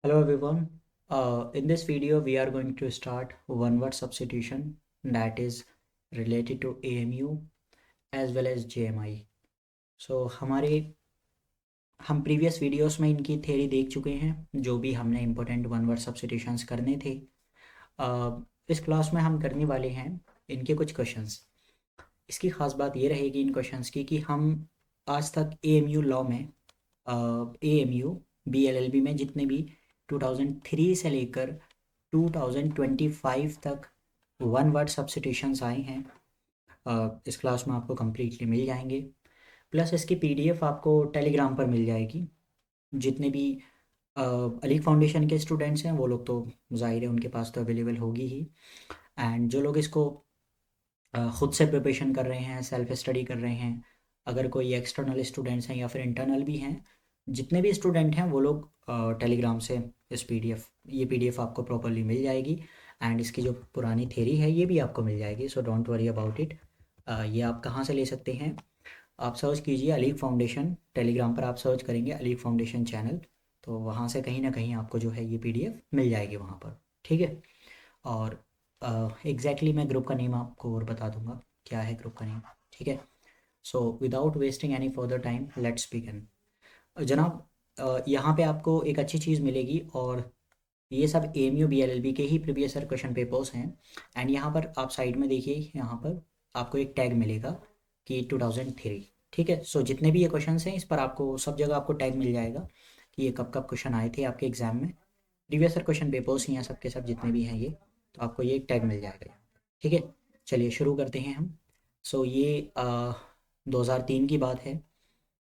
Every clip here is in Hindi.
Hello everyone. In this video, we are going to start one word substitution that is related to AMU as well as JMI. So हम प्रीवियस वीडियोस में इनकी थ्योरी देख चुके हैं, जो भी हमने इम्पोर्टेंट वन वर्ड सब्स्टिट्यूशंस करने थे। इस क्लास में हम करने वाले हैं इनके कुछ क्वेश्चंस। इसकी ख़ास बात ये रहेगी इन क्वेश्चंस की कि हम आज तक AMU लॉ में AMU BLLB में जितने भी 2003 से लेकर 2025 तक वन वर्ड सब्स्टिट्यूशंस आए हैं, इस क्लास में आपको कम्प्लीटली मिल जाएंगे। प्लस इसकी PDF आपको टेलीग्राम पर मिल जाएगी। जितने भी अलीग फाउंडेशन के स्टूडेंट्स हैं वो लोग तो ज़ाहिर है उनके पास तो अवेलेबल होगी ही, एंड जो लोग इसको ख़ुद से प्रिपरेशन कर रहे हैं, सेल्फ स्टडी कर रहे हैं, अगर कोई एक्सटर्नल स्टूडेंट्स हैं या फिर इंटरनल भी हैं, जितने भी स्टूडेंट हैं वो लोग टेलीग्राम से इस ये PDF आपको प्रॉपरली मिल जाएगी। एंड इसकी जो पुरानी थ्योरी है ये भी आपको मिल जाएगी, so don't worry about it. ये आप कहाँ से ले सकते हैं? आप सर्च कीजिए अलीग फाउंडेशन, टेलीग्राम पर आप सर्च करेंगे अलीग फाउंडेशन चैनल, तो वहाँ से कहीं ना कहीं आपको जो है ये PDF मिल जाएगी वहाँ पर, ठीक है। और एग्जैक्टली मैं ग्रुप का नेम आपको और बता दूंगा क्या है ग्रुप का नेम, ठीक है। So without wasting any further time let's begin. जनाब, यहाँ पे आपको एक अच्छी चीज़ मिलेगी, और ये सब AMU BLLB के ही प्रीवियस ईयर क्वेश्चन पेपर्स हैं। एंड यहाँ पर आप साइड में देखिए, यहाँ पर आपको एक टैग मिलेगा कि 2003, ठीक है। सो जितने भी ये क्वेश्चन हैं इस पर आपको सब जगह आपको टैग मिल जाएगा कि ये कब कब क्वेश्चन आए थे आपके एग्जाम में। प्रीवियस ईयर क्वेश्चन पेपर्स ही हैं सब के सब जितने भी हैं ये, तो आपको ये एक टैग मिल जाएगा, ठीक है। चलिए शुरू करते हैं हम। सो ये 2003 की बात है।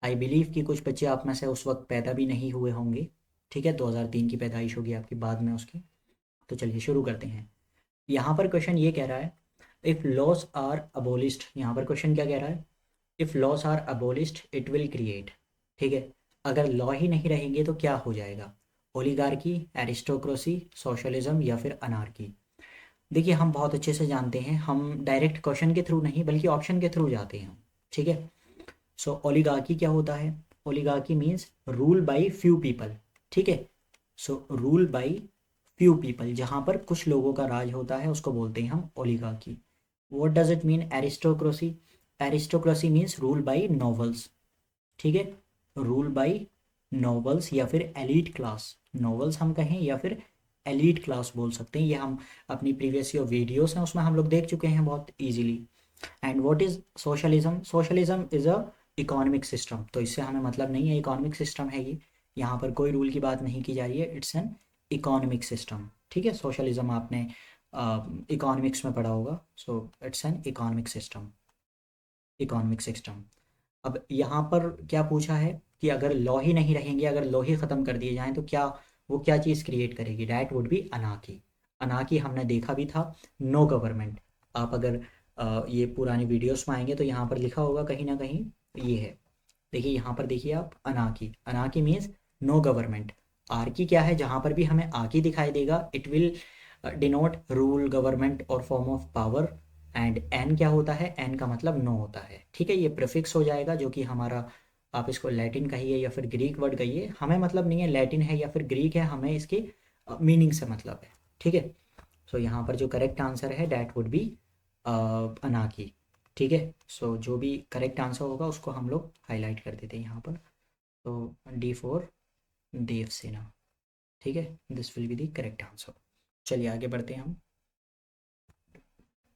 आई बिलीव कि कुछ बच्चे आप में से उस वक्त पैदा भी नहीं हुए होंगे, ठीक है। 2003 की पैदाइश होगी आपकी बाद में उसकी। तो चलिए शुरू करते हैं। यहाँ पर क्वेश्चन ये कह रहा है, इफ़ लॉस आर अबोलिश्ड। यहाँ पर क्वेश्चन क्या कह रहा है? If laws are abolished it will create, ठीक है। अगर लॉ ही नहीं रहेंगे तो क्या हो जाएगा? ओलिगार्की, एरिस्टोक्रेसी, सोशलिज्म या फिर अनार्की। देखिए, हम बहुत अच्छे से जानते हैं, हम डायरेक्ट क्वेश्चन के थ्रू नहीं बल्कि ऑप्शन के थ्रू जाते हैं, ठीक है। सो ओलिगार्की क्या होता है? Oligarchy means rule by few people, ठीक है। So rule by few people, जहाँ पर कुछ लोगों का राज होता है उसको बोलते हैं हम oligarchy. What does it mean aristocracy? Aristocracy means rule by novels, ठीक है। रूल बाय नॉवल्स या फिर एलीट क्लास, नॉवल्स हम कहें या फिर एलीट क्लास बोल सकते हैं। ये हम अपनी प्रीवियस जो वीडियोस हैं उसमें हम लोग देख चुके हैं बहुत easily. And what is socialism? Socialism is a economic system, तो इससे हमें मतलब नहीं है, इकोनॉमिक सिस्टम है ये। यहाँ पर कोई रूल की बात नहीं की जा रही है, इट्स एन इकोनॉमिक सिस्टम, ठीक है। सोशलिज्म आपने इकोनॉमिक्स में पढ़ा होगा, so it's an economic system, economic system. अब यहाँ पर क्या पूछा है कि अगर लॉ ही नहीं रहेंगे, अगर लॉ ही ख़त्म कर दिए जाएं तो क्या, वो क्या चीज़ क्रिएट करेगी? That would B अनाकी। अनाकी हमने देखा भी था, नो गवर्नमेंट। आप अगर ये पुरानी वीडियोस में आएंगे तो यहाँ पर लिखा होगा कहीं ना कहीं, ये है, देखिए यहाँ पर देखिए आप, अनाकी। अनाकी मीन्स नो गवर्नमेंट। आर्की क्या है? जहाँ पर भी हमें आकी दिखाई देगा it will denote rule, government और form of power. And N क्या होता है? एन का मतलब नो होता है, ठीक है। ये प्रीफिक्स हो जाएगा जो कि हमारा, आप इसको लैटिन कहिए या फिर ग्रीक वर्ड कहिए, हमें मतलब नहीं है लैटिन है या फिर ग्रीक है, हमें इसके मीनिंग से मतलब है, ठीक है। सो यहाँ पर जो करेक्ट आंसर है डैट वुड बी अनाकी, ठीक है। सो जो भी करेक्ट आंसर होगा उसको हम लोग हाईलाइट कर देते हैं यहाँ पर। तो D4 देवसेना, ठीक है, this will be the correct answer. चलिए आगे बढ़ते हैं हम।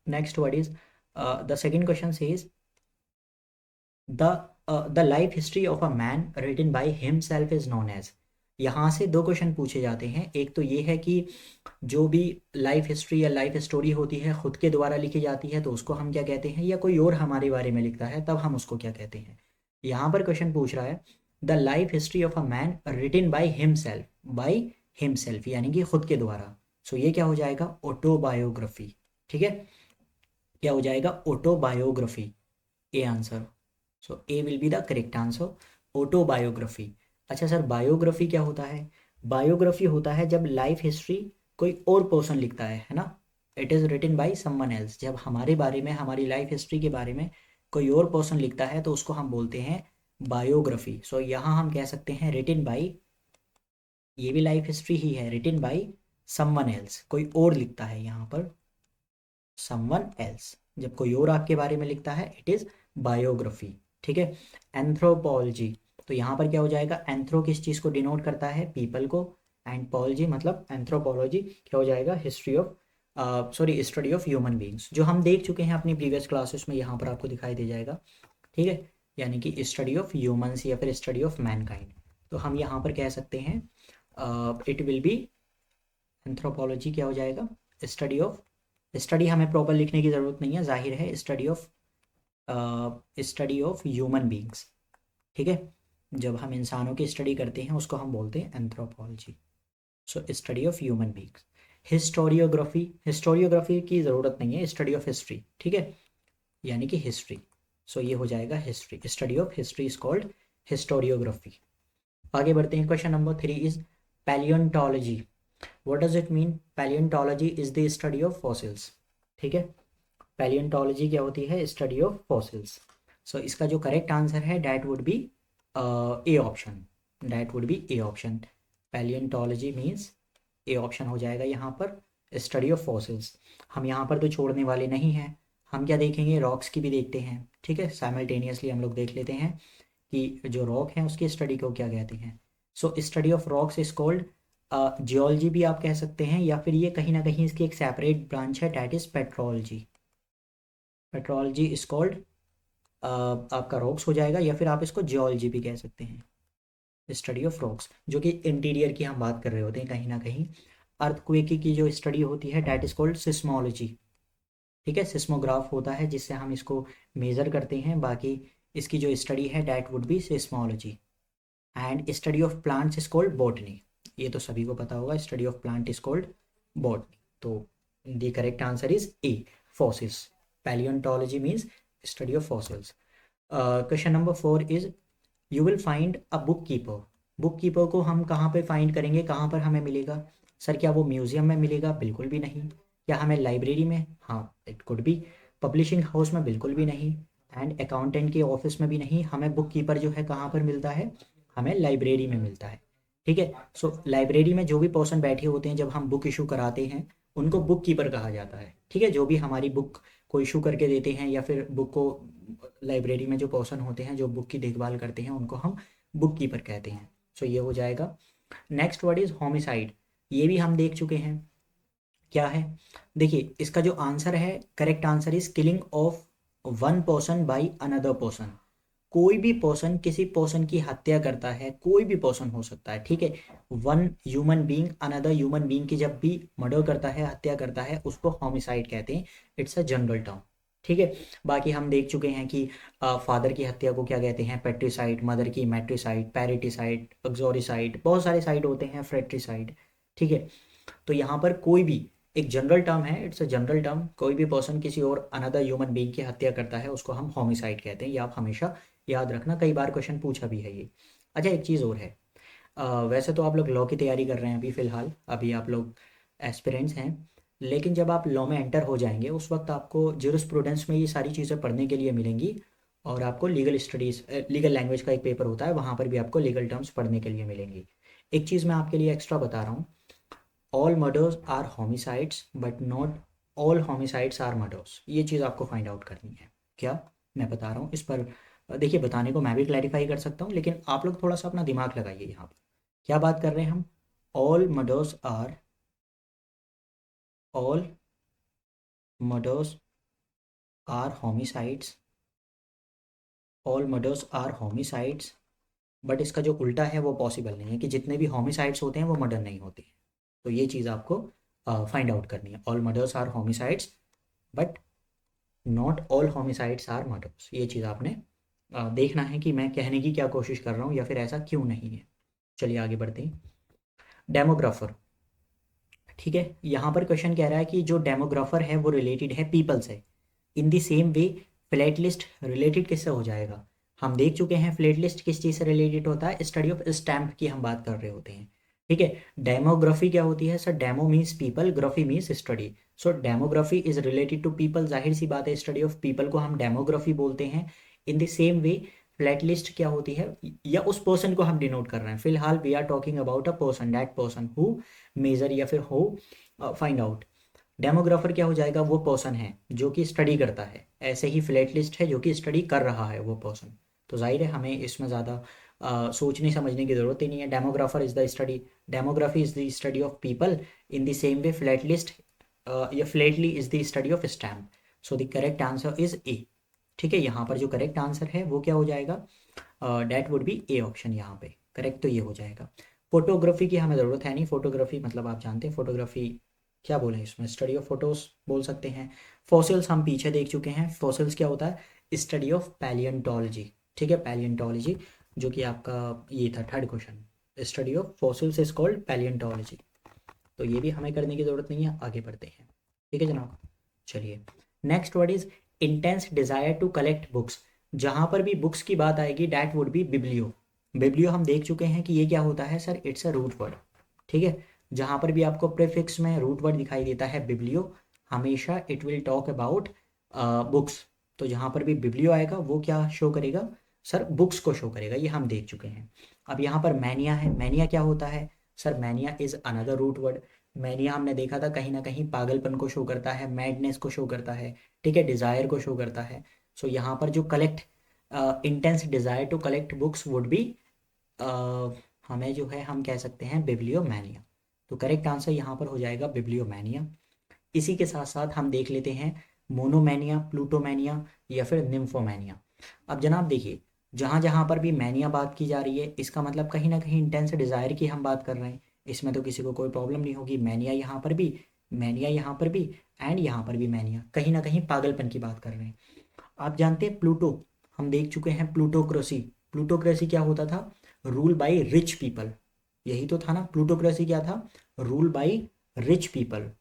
Next word is, the second question says the life history of a man written by himself is known as. यहाँ से दो क्वेश्चन पूछे जाते हैं। एक तो ये है कि जो भी लाइफ हिस्ट्री या लाइफ स्टोरी होती है खुद के द्वारा लिखी जाती है तो उसको हम क्या कहते हैं, या कोई और हमारे बारे में लिखता है तब हम उसको क्या कहते हैं। यहाँ पर क्वेश्चन पूछ रहा है the life history of a man written by himself, by himself यानी कि खुद के द्वारा। सो ये क्या हो जाएगा? ऑटोबायोग्राफी, ठीक है। क्या हो जाएगा? Autobiography, A answer. So A will be the correct answer, autobiography. अच्छा सर, बायोग्राफी क्या होता है? बायोग्राफी होता है जब लाइफ हिस्ट्री कोई और पर्सन लिखता है ना। It is written by someone else. जब हमारे बारे में, हमारी लाइफ हिस्ट्री के बारे में कोई और पर्सन लिखता है तो उसको हम बोलते हैं बायोग्राफी। सो यहाँ हम कह सकते हैं रिटन बाय ये भी लाइफ हिस्ट्री ही है, रिटन बाय समवन एल्स, कोई और लिखता है यहाँ पर, समवन एल्स। जब कोई और आपके बारे में लिखता है इट इज़ बायोग्राफी। ठीक है। एंथ्रोपोलॉजी, तो यहाँ पर क्या हो जाएगा, एंथ्रो किस चीज़ को डिनोट करता है, पीपल को, एंड पॉलजी मतलब एंथ्रोपोलॉजी क्या हो जाएगा, history of sorry study of human beings, जो हम देख चुके हैं अपनी प्रीवियस क्लासेस में, यहाँ पर आपको दिखाई दे जाएगा। ठीक है, यानी कि स्टडी ऑफ ह्यूमंस या फिर स्टडी ऑफ मैनकाइंड। तो हम यहाँ पर कह सकते हैं इट विल बी एंथ्रोपोलॉजी क्या हो जाएगा, स्टडी ऑफ, स्टडी हमें प्रॉपर लिखने की ज़रूरत नहीं है, जाहिर है स्टडी ऑफ ह्यूमन बींग्स। ठीक है, जब हम इंसानों की स्टडी करते हैं उसको हम बोलते हैं anthropology. So study of human beings. Historiography, historiography की ज़रूरत नहीं है, स्टडी ऑफ हिस्ट्री। ठीक है, यानी कि हिस्ट्री। सो ये हो जाएगा history, study of history is called historiography. आगे बढ़ते हैं, question number 3 is palaeontology. What does it mean, palaeontology is the study of fossils. ठीक है, पैलियोंटोलॉजी क्या होती है, स्टडी ऑफ फॉसिल्स। सो इसका जो करेक्ट आंसर है that would be a option, that would be a option. Palaeontology means a option हो जाएगा यहाँ पर, स्टडी ऑफ फॉसिल्स। हम यहाँ पर तो छोड़ने वाले नहीं हैं, हम क्या देखेंगे, रॉक्स की भी देखते हैं। ठीक है, साइमल्टेनियसली हम लोग देख लेते हैं कि जो रॉक है उसकी स्टडी को क्या कहते हैं। So study of rocks is called geology भी आप कह सकते हैं, या फिर ये कहीं ना कहीं इसकी एक सेपरेट ब्रांच है, that is petrology. Petrology is called आपका रॉक्स हो जाएगा, या फिर आप इसको जियोलॉजी भी कह सकते हैं, स्टडी ऑफ रॉक्स, जो कि इंटीरियर की हम बात कर रहे होते हैं कहीं ना कहीं। अर्थक्वेक की जो स्टडी होती है डैट इज कॉल्ड सिस्मोलॉजी। ठीक है, सिस्मोग्राफ होता है जिससे हम इसको मेज़र करते हैं, बाकी इसकी जो स्टडी है that would be seismology. And study of plants is called botany, ये तो सभी को पता होगा, study of plant is called botany. तो the correct answer is a, fossils. Palaeontology means study of fossils. Question number 4 is you will find a bookkeeper. Bookkeeper को हम कहाँ पे फाइंड करेंगे, कहाँ पर हमें मिलेगा। सर क्या वो म्यूजियम में मिलेगा, बिल्कुल भी नहीं। क्या हमें लाइब्रेरी में, हाँ it could be. Publishing house में बिल्कुल भी नहीं, एंड अकाउंटेंट के ऑफिस में भी नहीं। हमें बुक कीपर जो है कहाँ पर मिलता है, हमें लाइब्रेरी में मिलता है। ठीक है, सो लाइब्रेरी में जो भी पर्सन बैठे होते हैं जब हम बुक इशू कराते हैं उनको बुक कीपर कहा जाता है। ठीक है, जो भी हमारी बुक को इशू करके देते हैं या फिर बुक को, लाइब्रेरी में जो पर्सन होते हैं जो बुक की देखभाल करते हैं उनको हम बुक कीपर कहते हैं। सो ये हो जाएगा। नेक्स्ट वर्ड इज होमिसाइड, ये भी हम देख चुके हैं क्या है। देखिए इसका जो आंसर है, correct answer is killing of one person by another person. कोई भी पर्सन किसी पर्सन की हत्या करता है, कोई भी पर्सन हो सकता है। ठीक है, one human being another human being की जब भी मर्डर करता है, हत्या करता है, उसको होमिसाइड कहते हैं। It's a general term. ठीक है, बाकी हम देख चुके हैं कि फादर की हत्या को क्या कहते हैं, पेट्रिसाइड, मदर की मैट्रिसाइड, पैरिटिसाइड, एक्सोरिसाइड, बहुत सारे साइड होते हैं, फ्रेट्रिसाइड। ठीक है, तो यहाँ पर कोई भी एक जनरल टर्म है, इट्स अ जनरल टर्म। कोई भी पर्सन किसी और अनदर ह्यूमन बीइंग की हत्या करता है उसको हम होमिसाइड कहते हैं, ये आप हमेशा याद रखना, कई बार क्वेश्चन पूछा भी है ये। अच्छा एक चीज़ और है, वैसे तो आप लोग लॉ की तैयारी कर रहे हैं अभी फ़िलहाल, अभी आप लोग एस्पिरेंट्स हैं, लेकिन जब आप लॉ में एंटर हो जाएंगे उस वक्त आपको ज्यूरिस्प्रूडेंस में ये सारी चीज़ें पढ़ने के लिए मिलेंगी, और आपको लीगल स्टडीज़, लीगल लैंग्वेज का एक पेपर होता है, वहाँ पर भी आपको लीगल टर्म्स पढ़ने के लिए मिलेंगी। एक चीज़ मैं आपके लिए एक्स्ट्रा बता रहा हूँ, all murders are homicides but not all homicides are murders. ये चीज़ आपको फाइंड आउट करनी है। क्या मैं बता रहा हूँ इस पर, देखिए बताने को मैं भी क्लैरिफाई कर सकता हूँ, लेकिन आप लोग थोड़ा सा अपना दिमाग लगाइए यहाँ पर। क्या बात कर रहे हैं हम, all murders are homicides, all murders are homicides, but इसका जो उल्टा है वो पॉसिबल नहीं है कि जितने भी होमिसाइड्स होते हैं वो मर्डर नहीं होते। तो ये चीज़ आपको फाइंड आउट करनी है, all murders are homicides but not all homicides are murders. ये चीज़ आपने देखना है कि मैं कहने की क्या कोशिश कर रहा हूँ या फिर ऐसा क्यों नहीं है। चलिए आगे बढ़ते हैं। डेमोग्राफर, ठीक है, यहाँ पर क्वेश्चन कह रहा है कि जो डेमोग्राफर है वो रिलेटेड है पीपल से। इन the same way flat list related किससे हो जाएगा, हम देख चुके हैं फ्लैट लिस्ट किस चीज़ से रिलेटेड होता है, स्टडी ऑफ स्टैम्प की हम बात कर रहे होते हैं। ठीक है, डेमोग्राफी क्या होती है sir, demo means people, graphy means study. So demography is related to people, जाहिर सी बात है स्टडी ऑफ पीपल को हम डेमोग्राफी बोलते हैं। इन the same way flat list क्या होती है, या उस पर्सन को हम डिनोट कर रहे हैं। फिलहाल we are talking about a person, that person who measure या फिर हु फाइंड आउट। डेमोग्राफर क्या हो जाएगा, वो पर्सन है जो कि स्टडी करता है। ऐसे ही फ्लैट लिस्ट है जो कि स्टडी कर रहा है वो पर्सन। तो जाहिर है हमें इसमें ज़्यादा सोचने समझने की ज़रूरत ही नहीं है। Demographer is the study, demography is the study of people. In the same way philatelist या philately is the study of stamp. So the correct answer is a. ठीक है, यहाँ पर जो करेक्ट आंसर है वो क्या हो जाएगा, that would be a option. यहाँ पे करेक्ट तो ये हो जाएगा। फोटोग्राफी की हमें ज़रूरत है नहीं। फोटोग्राफी मतलब आप जानते हैं फोटोग्राफी क्या बोलें, इसमें स्टडी ऑफ फोटोज बोल सकते हैं। फॉसिल्स हम पीछे देख चुके हैं। फॉसिल्स क्या होता है, स्टडी ऑफ पैलियंटोलॉजी। ठीक है, पैलियंटोलॉजी जो कि आपका ये था third question, study of fossils is called palaeontology. तो ये भी हमें करने की ज़रूरत नहीं है, आगे बढ़ते हैं। ठीक है जनाब, चलिए next word is intense desire to collect books. जहाँ पर भी बुक्स की बात आएगी that would be biblio. Biblio हम देख चुके हैं कि ये क्या होता है sir, it's a root word. ठीक है, जहाँ पर भी आपको प्रीफिक्स में रूट वर्ड दिखाई देता है बिब्लियो, हमेशा it will talk about books. तो जहाँ पर भी बिब्लियो आएगा वो क्या शो करेगा सर, बुक्स को शो करेगा। ये हम देख चुके हैं। अब यहाँ पर मैनिया है। मैनिया क्या होता है sir, mania is another root word. Mania हमने देखा था कहीं ना कहीं पागलपन को शो करता है, मैडनेस को शो करता है। ठीक है, डिज़ायर को शो करता है। सो यहाँ पर जो collect, intense desire to collect books would be, हमें जो है हम कह सकते हैं बिब्लियोमैनिया। तो करेक्ट आंसर यहाँ पर हो जाएगा बिब्लियोमैनिया। इसी के साथ साथ हम देख लेते हैं मोनोमैनिया, प्लूटोमैनिया या फिर निम्फोमैनिया। अब जनाब देखिए, जहाँ जहाँ पर भी मैनिया बात की जा रही है इसका मतलब कहीं ना कहीं इंटेंस डिज़ायर की हम बात कर रहे हैं। इसमें तो किसी को कोई प्रॉब्लम नहीं होगी। मैनिया यहाँ पर भी, मैनिया यहाँ पर भी, एंड यहाँ पर भी मैनिया, कहीं ना कहीं पागलपन की बात कर रहे हैं। आप जानते हैं प्लूटो, हम देख चुके हैं प्लूटोक्रेसी। प्लूटोक्रेसी क्या होता था, रूल बाय रिच पीपल। यही तो था ना, प्लूटोक्रेसी क्या था, रूल बाय रिच पीपल।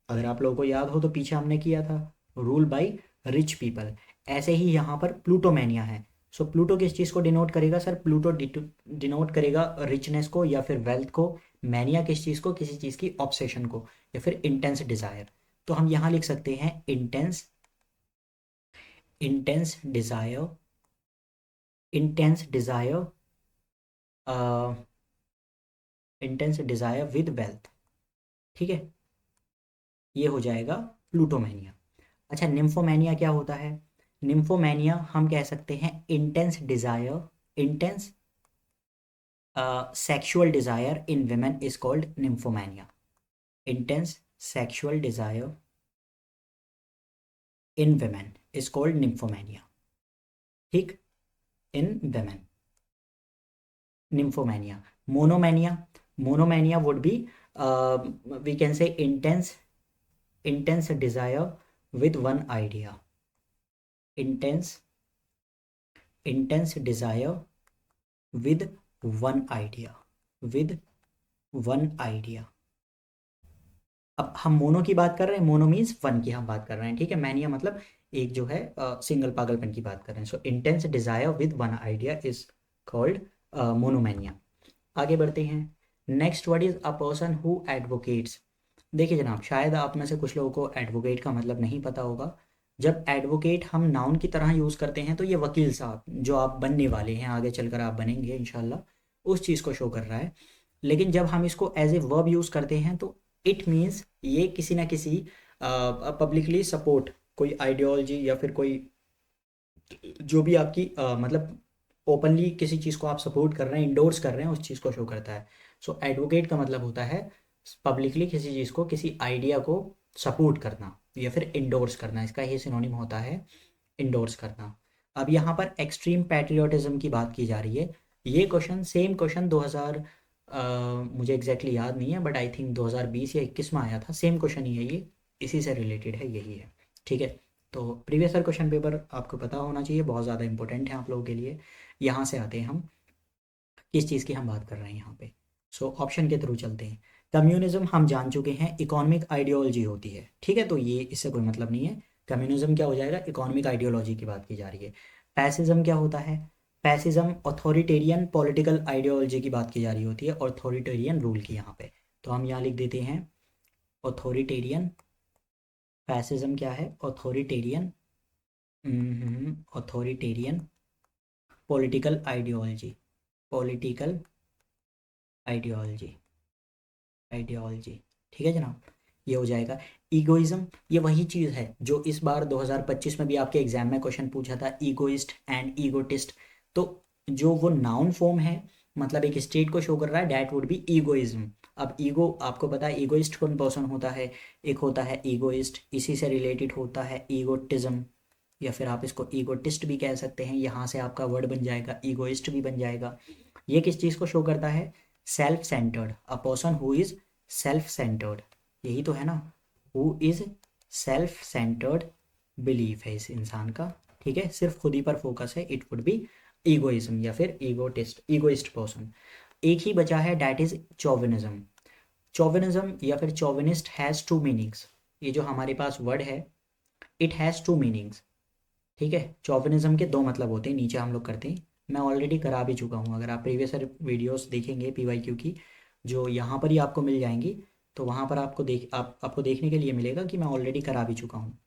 अगर आप लोगों को याद हो तो पीछे हमने किया था, रूल बाय रिच पीपल। ऐसे ही यहाँ पर प्लूटोमेनिया है। सो प्लूटो किस चीज़ को डिनोट करेगा सर, प्लूटो डिनोट करेगा रिचनेस को या फिर वेल्थ को। मैनिया किस चीज़ को, किसी चीज़ की ऑब्सेशन को या फिर इंटेंस डिज़ायर। तो हम यहाँ लिख सकते हैं intense, intense desire, intense desire, intense desire with wealth. ठीक है, ये हो जाएगा प्लूटोमेनिया। अच्छा, निम्फोमेनिया क्या होता है, निम्फोमेनिया हम कह सकते हैं intense desire, intense sexual desire in women is called nymphomania. Intense sexual desire in women is called nymphomania. ठीक, in women nymphomania. Monomania, monomania would be, we can say intense, intense desire with one idea, intense, intense desire with one idea, with one idea। अब हम मोनो की बात कर रहे हैं, मोनो मीन्स वन की हम बात कर रहे हैं। ठीक है, मैनिया मतलब एक जो है सिंगल पागलपन की बात कर रहे हैं। So intense desire with one idea is called monomania. आगे बढ़ते हैं। Next word is a person who advocates. देखिए जनाब, शायद आप में से कुछ लोगों को एडवोकेट का मतलब नहीं पता होगा। जब एडवोकेट हम नाउन की तरह यूज़ करते हैं तो ये वकील साहब जो आप बनने वाले हैं, आगे चलकर आप बनेंगे इंशाल्लाह, उस चीज़ को शो कर रहा है। लेकिन जब हम इसको एज ए वर्ब यूज़ करते हैं तो इट मीन्स ये किसी ना किसी पब्लिकली सपोर्ट, कोई आइडियोलॉजी या फिर कोई जो भी आपकी मतलब ओपनली किसी चीज़ को आप सपोर्ट कर रहे हैं, इंडोर्स कर रहे हैं, उस चीज़ को शो करता है। सो एडवोकेट का मतलब होता है पब्लिकली किसी चीज़ को, किसी आइडिया को सपोर्ट करना या फिर इंडोर्स करना। इसका ही सिनोनिम होता है इंडोर्स करना। अब यहाँ पर एक्सट्रीम पैट्रियोटिज्म की बात की जा रही है। ये क्वेश्चन, सेम क्वेश्चन 2000, मुझे एग्जैक्टली याद नहीं है बट आई थिंक 2020 या 21 में आया था। सेम क्वेश्चन ही है ये, इसी से रिलेटेड है, यही है। ठीक है, तो प्रीवियस ईयर क्वेश्चन पेपर आपको पता होना चाहिए, बहुत ज़्यादा इंपॉर्टेंट है आप लोगों के लिए। यहाँ से आते हैं हम, किस चीज़ की हम बात कर रहे हैं यहाँ पे। सो ऑप्शन के थ्रू चलते हैं। कम्युनिज्म हम जान चुके हैं इकोनॉमिक आइडियोलॉजी होती है। ठीक है, तो ये इससे कोई मतलब नहीं है। कम्युनिज्म क्या हो जाएगा, इकोनॉमिक आइडियोलॉजी की बात की जा रही है। पैसिज्म क्या होता है, पैसिज्म ऑथोरिटेरियन पॉलिटिकल आइडियोलॉजी की बात की जा रही होती है, ऑथोरिटेरियन रूल की यहाँ पे। तो हम यहाँ लिख देते हैं ऑथोरिटेरियन। पैसिज्म क्या है, authoritarian, authoritarian political ideology, political ideology, ideology, ठीक है जनाब, ये हो जाएगा। ईगोइज्म, ये वही चीज़ है जो इस बार 2025 में भी आपके एग्जाम में क्वेश्चन पूछा था, ईगोइस्ट एंड ईगोटिस्ट। तो जो वो नाउन फॉर्म है, मतलब एक स्टेट को शो कर रहा है, डैट वुड बी ईगोइज्म। अब ईगो आपको पता है ईगोइस्ट कौन पर्सन होता है, एक होता है ईगोइस्ट, इसी से रिलेटेड होता है ईगोटिज्म, या फिर आप इसको ईगोटिस्ट भी कह सकते हैं, यहाँ से आपका वर्ड बन जाएगा ईगोइस्ट भी बन जाएगा। ये किस चीज़ को शो करता है, self centred, a person who is self centred, यही तो है ना, who is self centred belief है इस इंसान का, ठीक है, सिर्फ खुद ही पर फोकस है, इट वुड बी ईगोइज्म या फिर ईगोटिस्ट, ईगोइस्ट पर्सन। एक ही बचा है, डैट इज चौविनिज्म। चौविनिज्म या फिर चौविनिस्ट हैज़ टू मीनिंग्स, ये जो हमारे पास वर्ड है, इट हैज़ टू मीनिंग्स, ठीक है। चौविनिज्म के दो मतलब होते हैं, नीचे हम लोग करते हैं, मैं ऑलरेडी करा भी चुका हूँ, अगर आप प्रीवियस वीडियोस देखेंगे PYQ की, जो यहाँ पर ही आपको मिल जाएंगी, तो वहाँ पर आपको देखने के लिए मिलेगा कि मैं ऑलरेडी करा भी चुका हूँ।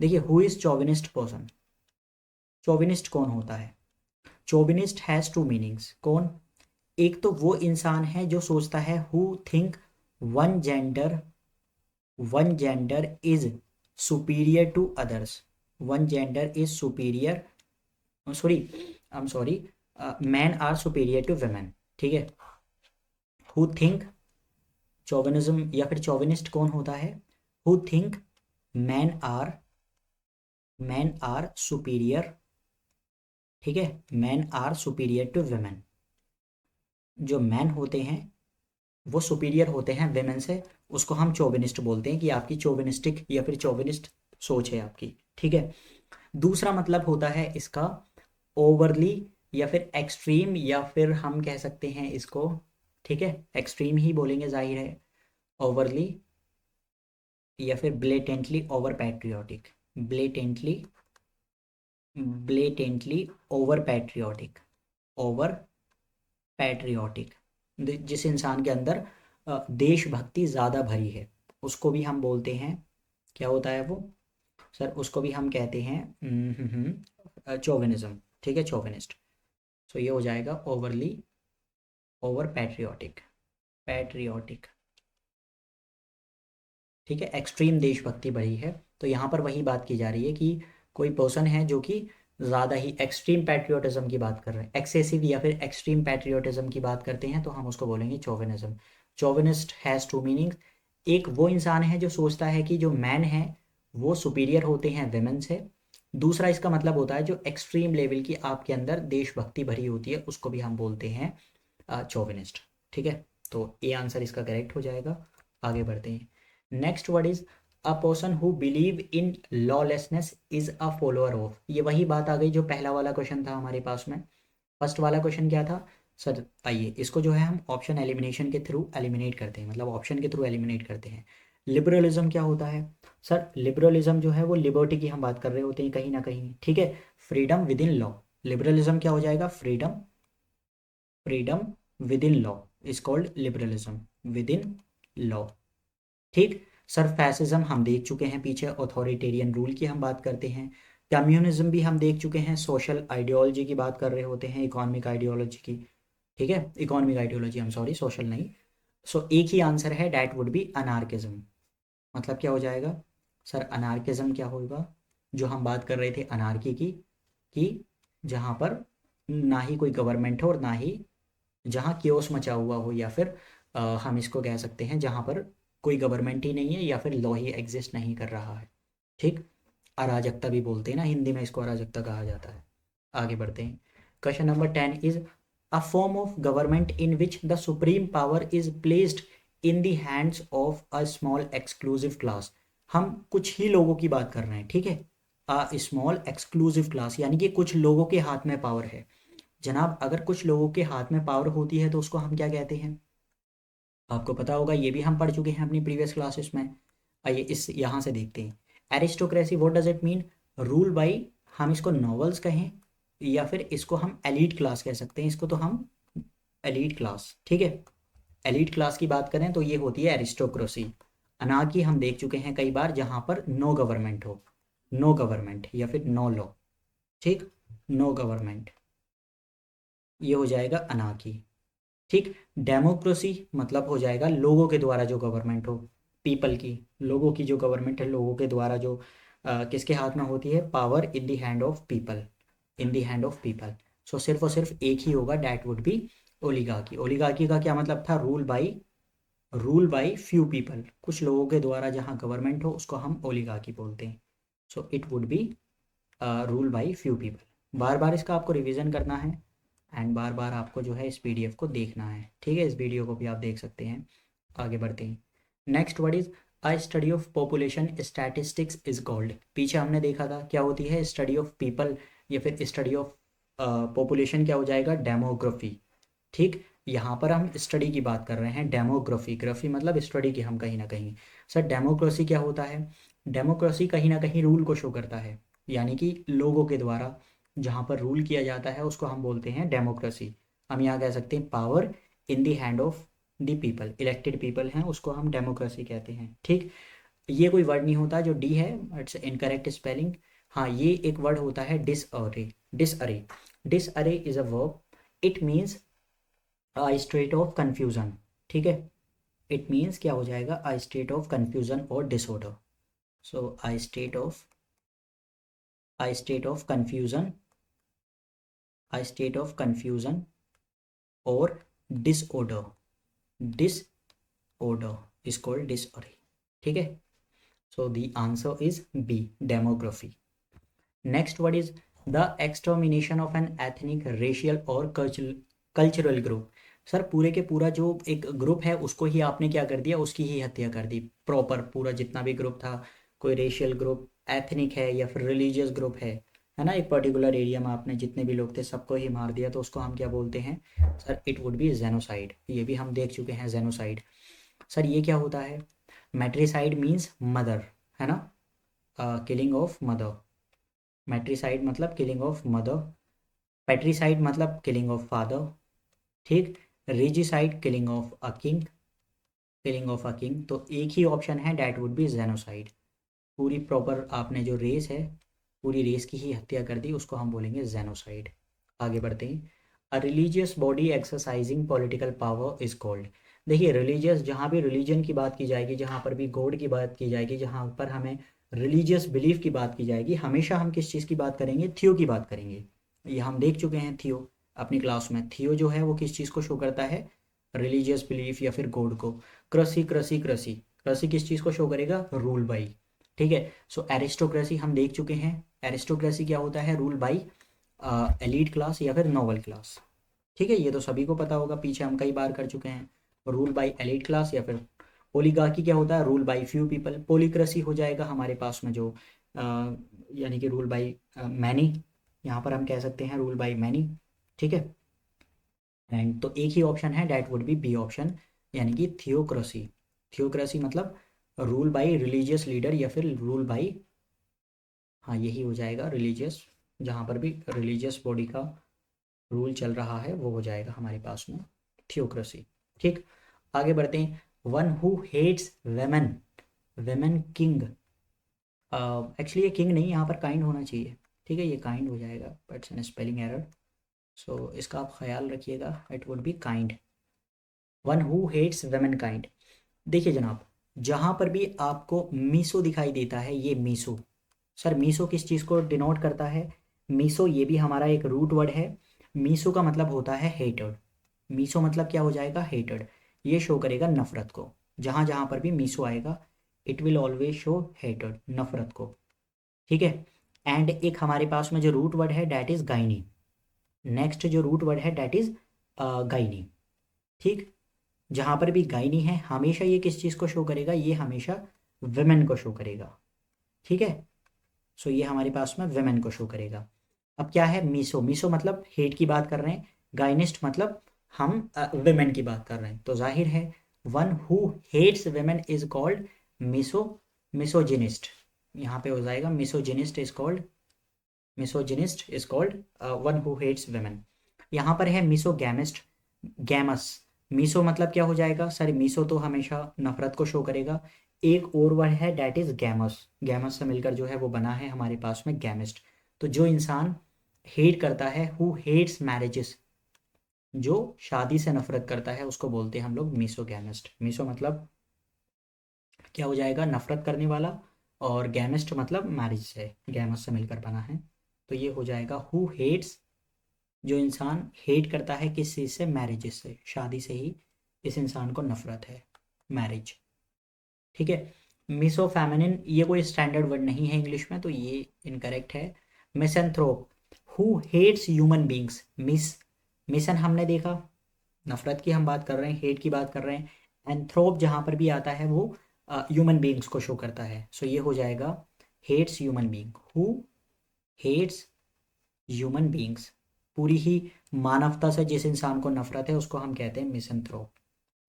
देखिए, हु इज़ चौविनिस्ट पर्सन, चौविनिस्ट कौन होता है, चौविनिस्ट हैज़ टू मीनिंग्स, कौन, एक तो वो इंसान है जो सोचता है who think one gender, one gender is superior to others, one gender is superior, sorry I am sorry, man are superior to women, ठीक है। हु थिंक, चौविनिज्म या फिर चौविनिस्ट कौन होता है, who think man are, man are superior, ठीक है, man are superior to women, जो मैन होते हैं वो सुपीरियर होते हैं वेमेन से, उसको हम चौविनिस्ट बोलते हैं कि आपकी चौविनिस्टिक या फिर चौविनिस्ट सोच है आपकी, ठीक है। दूसरा मतलब होता है इसका ओवरली या फिर एक्सट्रीम, या फिर हम कह सकते हैं इसको, ठीक है, एक्सट्रीम ही बोलेंगे जाहिर है, ओवरली या फिर blatantly over patriotic, blatantly, blatantly over patriotic, over patriotic, जिस इंसान के अंदर देशभक्ति ज़्यादा भरी है, उसको भी हम बोलते हैं, क्या होता है वो सर, उसको भी हम कहते हैं चौविनिज्म, ठीक है, चौविनिस्ट। सो ये हो जाएगा ओवरली, ओवर पैट्रियोटिक, पैट्रियोटिक, ठीक है, एक्सट्रीम देशभक्ति बढ़ी है। तो यहाँ पर वही बात की जा रही है कि कोई पर्सन है जो कि ज़्यादा ही एक्सट्रीम पैट्रियोटिज्म की बात कर रहे हैं, एक्सेसिव या फिर एक्सट्रीम पैट्रियोटिज्म की बात करते हैं, तो हम उसको बोलेंगे चौविनिज्म। चौविनिस्ट हैज़ टू मीनिंग्स, एक वो इंसान है जो सोचता है कि जो मैन है वो सुपीरियर होते हैं वेमेन से, दूसरा इसका मतलब होता है जो एक्सट्रीम लेवल की आपके अंदर देशभक्ति भरी होती है, उसको भी हम बोलते हैं चौविनिस्ट, ठीक है। तो ये आंसर इसका करेक्ट हो जाएगा। आगे बढ़ते हैं, next word is a person who believe in lawlessness is a follower of, ये वही बात आ गई जो पहला वाला क्वेश्चन था हमारे पास में। फर्स्ट वाला क्वेश्चन क्या था सर, आइए इसको जो है हम ऑप्शन एलिमिनेशन के थ्रू एलिमिनेट करते हैं, मतलब ऑप्शन के थ्रू एलिमिनेट करते हैं। लिबरलिज्म क्या होता है सर, लिबरलिज्म जो है वो लिबर्टी की हम बात कर रहे होते हैं कहीं ना कहीं, ठीक है, freedom with in law, liberalism क्या हो जाएगा, freedom, freedom with in law is called liberalism with in law, ठीक। सर फैसिज्म हम देख चुके हैं पीछे, ऑथोरिटेरियन रूल की हम बात करते हैं। कम्युनिज्म भी हम देख चुके हैं, सोशल आइडियोलॉजी की बात कर रहे होते हैं, इकोनॉमिक आइडियोलॉजी की, ठीक है, इकोनॉमिक आइडियोलॉजी, हम सॉरी सोशल नहीं। सो एक ही आंसर है, डैट वुड बी अनार्किज्म, मतलब क्या हो जाएगा सर, अनार्किज्म क्या होगा, जो हम बात कर रहे थे अनार्की की, कि जहाँ पर ना ही कोई गवर्नमेंट हो और ना ही, जहाँ क्योस मचा हुआ हो, या फिर हम इसको कह सकते हैं जहाँ पर कोई गवर्नमेंट ही नहीं है या फिर लॉ ही एग्जिस्ट नहीं कर रहा है, ठीक, अराजकता भी बोलते हैं ना हिंदी में, इसको अराजकता कहा जाता है। आगे बढ़ते हैं, question number 10 is a form of government in which the supreme power is placed in the hands of a small exclusive class, हम कुछ ही लोगों की बात कर रहे हैं, ठीक है, अ स्मॉल एक्सक्लूसिव क्लास, यानी कि कुछ लोगों के हाथ में पावर है। जनाब अगर कुछ लोगों के हाथ में पावर होती है तो उसको हम क्या कहते हैं, आपको पता होगा, ये भी हम पढ़ चुके हैं अपनी प्रीवियस क्लासेस में। आइए इस यहाँ से देखते हैं, aristocracy what does it mean, rule by, हम इसको नॉवेल्स कहें या फिर इसको हम एलीट क्लास कह सकते हैं, इसको तो हम एलीट क्लास, ठीक है, एलीट क्लास की बात करें तो ये होती है एरिस्टोक्रेसी। अनार्की हम देख चुके हैं कई बार, जहाँ पर नो गवर्नमेंट हो, नो गवर्नमेंट या फिर नो लॉ, ठीक, नो गवर्नमेंट, ये हो जाएगा अनाकी। ठीक। डेमोक्रेसी मतलब हो जाएगा लोगों के द्वारा जो गवर्नमेंट हो, पीपल की, लोगों की जो गवर्नमेंट है, लोगों के द्वारा जो किसके हाथ में होती है, power in the hand of people, in the hand of people. So सिर्फ और सिर्फ एक ही होगा, that would be oligarchy. Oligarchy का क्या मतलब था, रूल बाई फ्यू पीपल, कुछ लोगों के द्वारा जहाँ गवर्नमेंट हो उसको हम ओलिगार्की बोलते हैं। So it would be rule by few people. बार बार इसका आपको रिवीजन करना है एंड बार बार आपको जो है इस पीडीएफ को देखना है। ठीक है, इस वीडियो को भी आप देख सकते हैं। आगे बढ़ते हैं। Next word is a study of population statistics is called. पीछे हमने देखा था क्या होती है, स्टडी ऑफ पीपल या फिर स्टडी ऑफ पॉपुलेशन क्या हो जाएगा, डेमोग्राफी। ठीक। यहाँ पर हम स्टडी की बात कर रहे हैं, डेमोग्राफी, ग्राफी मतलब स्टडी की हम कहीं ना कहीं। सर डेमोक्रेसी क्या होता है, डेमोक्रेसी कहीं ना कहीं रूल को शो करता है, यानी कि लोगों के द्वारा जहाँ पर रूल किया जाता है उसको हम बोलते हैं डेमोक्रेसी। हम यहाँ कह सकते हैं power in the hand of the people, elected people हैं उसको हम डेमोक्रेसी कहते हैं। ठीक। ये कोई वर्ड नहीं होता जो डी है, इट्स इनकरेक्ट स्पेलिंग। हाँ, ये एक वर्ड होता है disarray. Disarray, disarray is a verb. It means a state of confusion. ठीक है, इट मीन्स क्या हो जाएगा, अ स्टेट ऑफ कंफ्यूजन और disorder. So a state of confusion, a state of confusion और disorder, disorder is called disorder. ठीक है, so the answer is B, demography. Next word is the extermination of an ethnic, racial और कल्चरल ग्रुप। सर पूरे के पूरा जो एक ग्रुप है उसको ही आपने क्या कर दिया, उसकी ही हत्या कर दी, प्रॉपर पूरा जितना भी ग्रुप था, कोई रेशियल ग्रुप, एथनिक है या फिर रिलीजियस ग्रुप है ना, एक पर्टिकुलर एरिया में आपने जितने भी लोग थे सबको ही मार दिया, तो उसको हम क्या बोलते हैं sir, it would be genocide. ये भी हम देख चुके हैं जेनोसाइड। सर ये क्या होता है, मैट्रिसाइड मीन्स मदर, है ना, किलिंग ऑफ मदर। मैट्रिसाइड मतलब किलिंग ऑफ मदर, पेट्रीसाइड मतलब किलिंग ऑफ फादर। ठीक। Regicide killing of a king, killing of a king. तो एक ही ऑप्शन है, डैट वुड बी जेनोसाइड। पूरी प्रॉपर आपने जो रेस है, पूरी रेस की ही हत्या कर दी, उसको हम बोलेंगे जेनोसाइड। आगे बढ़ते हैं। A religious body exercising political power is called. देखिए रिलीजियस, जहाँ भी रिलीजन की बात की जाएगी, जहाँ पर भी गॉड की बात की जाएगी, जहाँ पर हमें रिलीजियस बिलीफ की बात की जाएगी, हमेशा हम किस चीज़ की बात करेंगे, थियो की बात करेंगे। ये हम देख चुके हैं थियो अपनी क्लास में। थियो जो है वो किस चीज़ को शो करता है, रिलीजियस बिलीफ या फिर गॉड को। क्रसी क्रसी क्रसी, क्रसी किस चीज़ को शो करेगा, रूल बाई। ठीक है, सो एरिस्टोक्रेसी हम देख चुके हैं। एरिस्टोक्रेसी क्या होता है, रूल बाई एलीट क्लास या फिर नोबल क्लास। ठीक है, ये तो सभी को पता होगा, पीछे हम कई बार कर चुके हैं। रूल बाई एलीट क्लास या फिर ओलिगार्की क्या होता है, रूल बाई फ्यू पीपल। पोलिक्रसी हो जाएगा हमारे पास में जो यानी कि रूल बाई मैनी, यहाँ पर हम कह सकते हैं रूल बाई मैनी। ठीक है, एंड तो एक ही ऑप्शन है, that would be B option, यानी कि थियोक्रेसी। थियोक्रेसी मतलब रूल बाई रिलीजियस लीडर या फिर रूल बाई, हाँ यही हो जाएगा रिलीजियस, जहाँ पर भी रिलीजियस बॉडी का रूल चल रहा है वो हो जाएगा हमारे पास में थियोक्रेसी। ठीक। आगे बढ़ते हैं। One who hates women, women king. Actually ये किंग नहीं, यहाँ पर काइंड होना चाहिए। ठीक है, ये काइंड हो जाएगा, but an spelling error. So इसका आप ख्याल रखिएगा, it would be kind. One who hates women kind. देखिए जनाब, जहाँ पर भी आपको मीसो दिखाई देता है, ये मीसो, सर मीसो किस चीज़ को डिनोट करता है, मीसो ये भी हमारा एक रूट वर्ड है। मीसो का मतलब होता है हेटेड। मीसो मतलब क्या हो जाएगा, हेटेड। ये शो करेगा नफरत को, जहाँ जहाँ पर भी मीसो आएगा it will always show hated, नफरत को। ठीक है, एंड एक हमारे पास में जो रूट वर्ड है डैट इज गाइनी। नेक्स्ट जो रूट वर्ड है डैट इज गाइनी। ठीक। जहाँ पर भी गाइनी है हमेशा ये किस चीज़ को शो करेगा, ये हमेशा वुमेन को शो करेगा। ठीक है, सो ये हमारे पास में वेमेन को शो करेगा। अब क्या है, मीसो, मीसो मतलब हेट की बात कर रहे हैं, गाइनिस्ट मतलब हम वेमेन की बात कर रहे हैं, तो जाहिर है one who hates women is called miso, misogynist. यहाँ पे हो जाएगा misogynist is called, misogynist is called one who hates women. यहाँ पर है मिसोगैमिस्ट, गैमस। मीसो मतलब क्या हो जाएगा सर, मीसो तो हमेशा नफरत को शो करेगा। एक और वर्ड है डैट इज गैमस, गैमस से मिलकर जो है वो बना है हमारे पास में गैमिस्ट। तो जो इंसान हेट करता है, हु हेट्स मैरिजेस, जो शादी से नफरत करता है उसको बोलते हैं हम लोग मिसोगैमिस्ट। मिसो मतलब क्या हो जाएगा, नफरत करने वाला, और गैमिस्ट मतलब मैरिज से, गैमस से मिलकर बना है। तो ये हो जाएगा हु हेट्स, जो इंसान हेट करता है किस चीज़ से, मैरिजेस से, शादी से ही इस इंसान को नफरत है, मैरिज। ठीक है। मिसो फेमिनिन ये कोई स्टैंडर्ड वर्ड नहीं है इंग्लिश में, तो ये इनकरेक्ट है। Misanthrope, who hates human beings. Misan हमने देखा, नफरत की हम बात कर रहे हैं, हेट की बात कर रहे हैं। एंथ्रोप जहाँ पर भी आता है वो ह्यूमन बींग्स को शो करता है। सो ये हो जाएगा hates human being, who hates human beings. पूरी ही मानवता से जिस इंसान को नफरत है उसको हम कहते हैं मिसैंथ्रोप।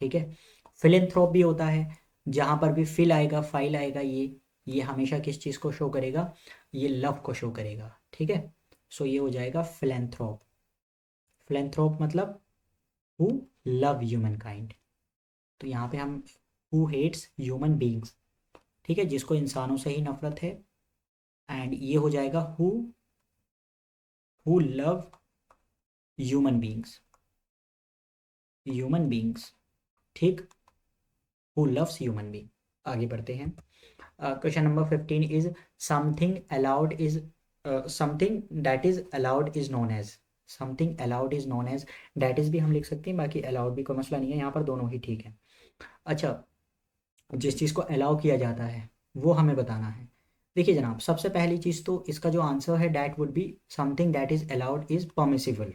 ठीक है। फिलेंथ्रोप भी होता है, जहाँ पर भी फिल आएगा, फाइल आएगा, ये हमेशा किस चीज़ को शो करेगा, ये लव को शो करेगा। ठीक है। सो ये हो जाएगा फिलेंथ्रोप। फिलेंथ्रोप मतलब हु लव ह्यूमन काइंड। तो यहाँ पे हम हु हेट्स ह्यूमन बींग्स, ठीक है, जिसको इंसानों से ही नफरत है। एंड ये हो जाएगा who love human beings, human beings. ठीक, हु लव्स ह्यूमन बींग। आगे बढ़ते हैं। Question number 15 is something allowed is something that is allowed is known as. Something allowed is known as, that is भी हम लिख सकते हैं, बाकी अलाउड भी कोई मसला नहीं है, यहाँ पर दोनों ही ठीक है। अच्छा, जिस चीज़ को अलाउ किया जाता है वो हमें बताना है। देखिए जनाब, सबसे पहली चीज़ तो इसका जो आंसर है that would be something that is allowed is permissible.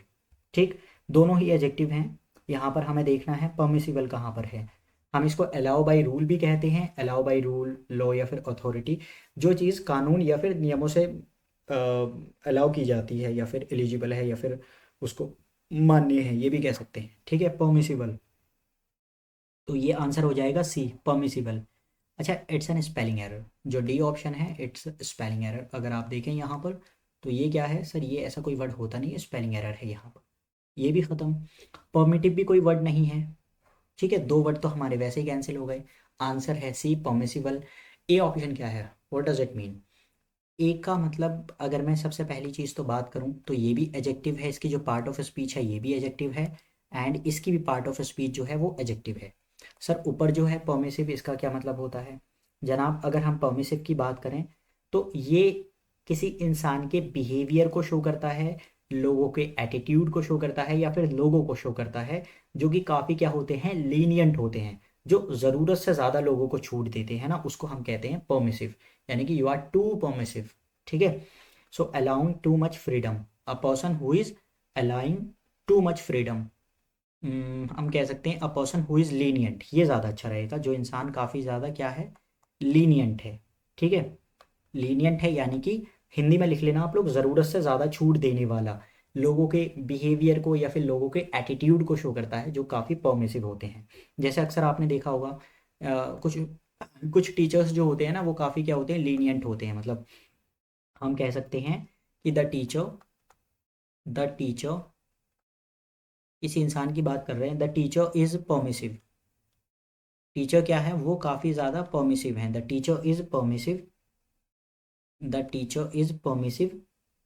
ठीक, दोनों ही एडजेक्टिव हैं। यहाँ पर हमें देखना है परमिसिबल कहाँ पर है। हम इसको अलाउ बाई रूल भी कहते हैं, अलाउ बाई रूल, लॉ या फिर अथॉरिटी। जो चीज़ कानून या फिर नियमों से अलाउ की जाती है, या फिर एलिजिबल है, या फिर उसको मान्य है, ये भी कह सकते हैं। ठीक है, परमिसिबल। तो ये आंसर हो जाएगा सी, परमिसिबल। अच्छा, इट्स एन स्पेलिंग एरर। जो डी ऑप्शन है इट्स स्पेलिंग एरर। अगर आप देखें यहाँ पर तो ये क्या है सर, ये ऐसा कोई वर्ड होता नहीं है, स्पेलिंग एरर है यहाँ पर। ये भी ख़त्म। परमिटिव भी कोई वर्ड नहीं है। ठीक है, दो वर्ड तो हमारे वैसे ही कैंसिल हो गए। आंसर है सी, परमिसिबल। ए ऑप्शन क्या है, व्हाट डज इट मीन। ए का मतलब अगर मैं सबसे पहली चीज़ तो बात करूँ तो ये भी एजेक्टिव है, इसकी जो पार्ट ऑफ स्पीच है ये भी एजेक्टिव है, एंड इसकी भी पार्ट ऑफ स्पीच जो है वो एजेक्टिव है। सर ऊपर जो है परमिसिव, इसका क्या मतलब होता है जनाब, अगर हम परमिसिव की बात करें तो ये किसी इंसान के बिहेवियर को शो करता है, लोगों के एटीट्यूड को शो करता है, या फिर लोगों को शो करता है जो कि काफ़ी क्या होते हैं, लीनियंट होते हैं, जो ज़रूरत से ज़्यादा लोगों को छूट देते हैं ना, उसको हम कहते हैं परमिसिव। यानी कि यू आर टू परमिसिव। ठीक है। So allowing too much freedom, a person who is allowing too much freedom. हम कह सकते हैं a person who is lenient, ये ज़्यादा अच्छा रहेगा, जो इंसान काफ़ी ज़्यादा क्या है, लीनियंट है। ठीक है, लीनियंट है यानी कि हिंदी में लिख लेना आप लोग, ज़रूरत से ज़्यादा छूट देने वाला, लोगों के बिहेवियर को या फिर लोगों के एटीट्यूड को शो करता है, जो काफ़ी परमिसिव होते हैं। जैसे अक्सर आपने देखा होगा कुछ कुछ टीचर्स जो होते हैं ना वो काफ़ी क्या होते हैं, लीनियंट होते हैं। मतलब हम कह सकते हैं कि द टीचर, इस इंसान की बात कर रहे हैं, the teacher is permissive. Teacher क्या है, वो काफ़ी ज़्यादा परमिसिव हैं। The teacher is permissive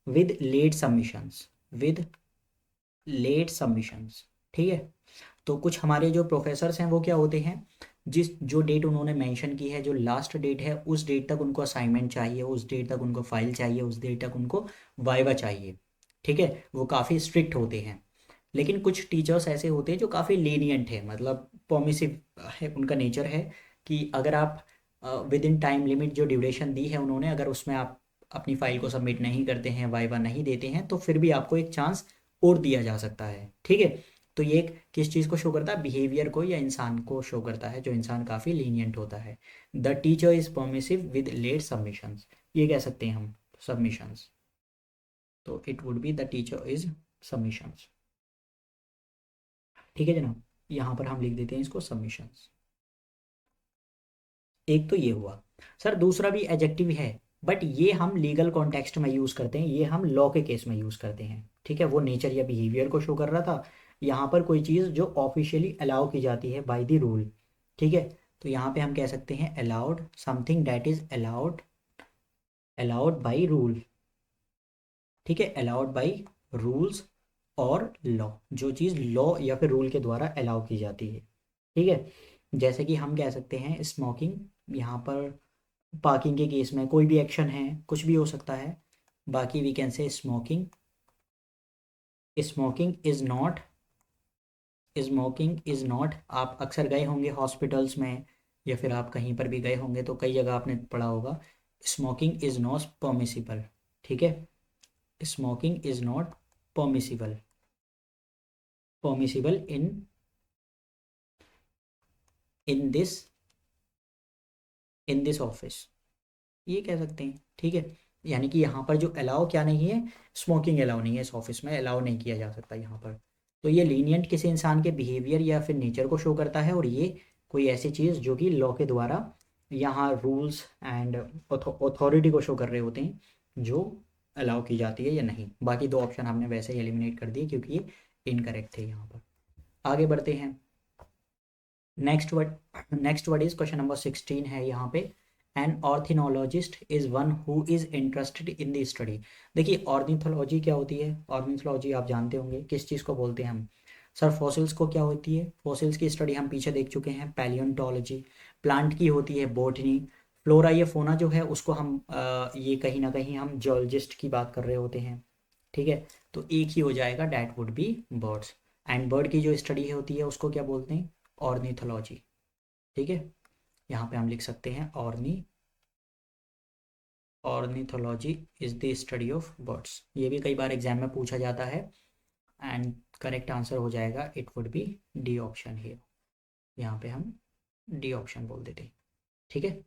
with late submissions, with late submissions. ठीक है। तो कुछ हमारे जो प्रोफेसर्स हैं वो क्या होते हैं, जिस जो डेट उन्होंने मेंशन की है, जो लास्ट डेट है, उस डेट तक उनको असाइनमेंट चाहिए, उस डेट तक उनको फाइल चाहिए, उस डेट तक उनको वाइवा चाहिए। ठीक है, वो काफ़ी स्ट्रिक्ट होते हैं। लेकिन कुछ टीचर्स ऐसे होते हैं जो काफ़ी लीनियंट है, मतलब परमिसिव है उनका नेचर है, कि अगर आप विद इन टाइम लिमिट जो ड्यूरेशन दी है उन्होंने, अगर उसमें आप अपनी फाइल को सबमिट नहीं करते हैं, वाइवा नहीं देते हैं, तो फिर भी आपको एक चांस और दिया जा सकता है। ठीक है। तो ये किस चीज़ को शो करता है, बिहेवियर को या इंसान को शो करता है, जो इंसान काफ़ी लीनियंट होता है। The teacher is permissive with late submissions, ये कह सकते हैं हम, सबमिशंस। तो it would be the teacher is submissions. ठीक है जनाब, यहाँ पर हम लिख देते हैं इसको सबमिशंस। एक तो ये हुआ। सर दूसरा भी एडजेक्टिव है, बट ये हम लीगल कॉन्टेक्स्ट में यूज़ करते हैं, ये हम लॉ के केस में यूज़ करते हैं। ठीक है, वो नेचर या बिहेवियर को शो कर रहा था, यहाँ पर कोई चीज़ जो ऑफिशियली अलाउ की जाती है बाय द रूल। ठीक है, तो यहाँ पे हम कह सकते हैं allowed, something that is allowed, allowed by rule. ठीक है, अलाउड बाई रूल्स और लॉ, जो चीज़ लॉ या फिर रूल के द्वारा अलाउ की जाती है। ठीक है, जैसे कि हम कह सकते हैं स्मोकिंग, यहाँ पर पार्किंग के केस में कोई भी एक्शन है, कुछ भी हो सकता है। बाकी we can say smoking, smoking is not, smoking is not, आप अक्सर गए होंगे हॉस्पिटल्स में या फिर आप कहीं पर भी गए होंगे तो कई जगह आपने पढ़ा होगा स्मोकिंग इज़ नॉट परमिसिबल। ठीक है, smoking is not permissible, permissible in this, in this office, ये कह सकते हैं। ठीक है, यानी कि यहाँ पर जो अलाउ क्या नहीं है, स्मोकिंग अलाउ नहीं है, इस ऑफिस में अलाउ नहीं किया जा सकता यहाँ पर। तो ये लीनियंट किसी इंसान के बिहेवियर या फिर नेचर को शो करता है, और ये कोई ऐसी चीज़ जो कि लॉ के द्वारा यहाँ रूल्स एंड अथॉरिटी को शो कर रहे होते हैं, जो अलाउ की जाती है या नहीं। बाकी दो ऑप्शन हमने वैसे ही एलिमिनेट कर दिए क्योंकि ये इनकरेक्ट थे यहाँ पर। आगे बढ़ते हैं। Next word is question number 16 है यहाँ पे। An ornithologist is one who is interested in the study. देखिए ऑर्निथोलॉजी क्या होती है, ऑर्निथोलॉजी आप जानते होंगे किस चीज़ को बोलते हैं हम। सर फॉसिल्स को क्या होती है, फॉसिल्स की स्टडी हम पीछे देख चुके हैं, पैलियोंटोलॉजी। प्लांट की होती है बोटनी। फ्लोरा या फोना जो है उसको हम ये कहीं ना कहीं हम जियोलॉजिस्ट की बात कर रहे होते हैं। ठीक है, तो एक ही हो जाएगा, that would B birds. And bird की जो स्टडी होती है उसको क्या बोलते हैं, ऑर्निथोलॉजी। ठीक है, यहाँ पे हम लिख सकते हैं ornithology is the study of birds. ये भी कई बार एग्जाम में पूछा जाता है, एंड करेक्ट आंसर हो जाएगा, it would B D option है। यहाँ पे हम डी ऑप्शन बोल देते हैं। ठीक है,